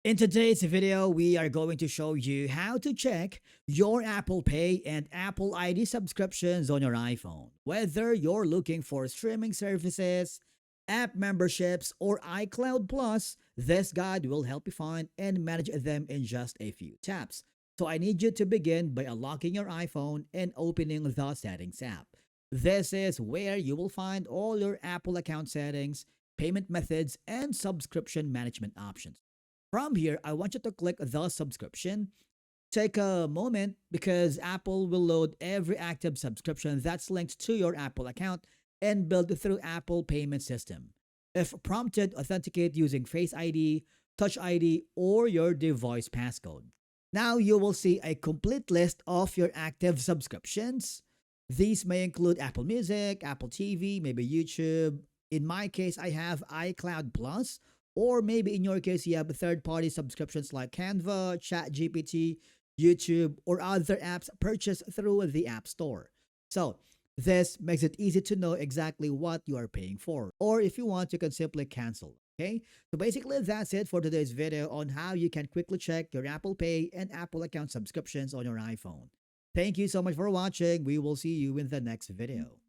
In today's video, we are going to show you how to check your Apple Pay and Apple ID subscriptions on your iPhone. Whether you're looking for streaming services, app memberships, or iCloud Plus, this guide will help you find and manage them in just a few taps. So I need you to begin by unlocking your iPhone and opening the Settings app. This is where you will find all your Apple account settings, payment methods, and subscription management options. From here, I want you to click the subscription. Take a moment because Apple will load every active subscription that's linked to your Apple account and build through Apple payment system. If prompted, authenticate using Face ID, Touch ID, or your device passcode. Now you will see a complete list of your active subscriptions. These may include Apple Music, Apple TV, maybe YouTube. In my case, I have iCloud Plus, or maybe in your case, you have third-party subscriptions like Canva, ChatGPT, YouTube, or other apps purchased through the App Store. So this makes it easy to know exactly what you are paying for. Or if you want, you can simply cancel. Okay, so basically that's it for today's video on how you can quickly check your Apple Pay and Apple account subscriptions on your iPhone. Thank you so much for watching. We will see you in the next video.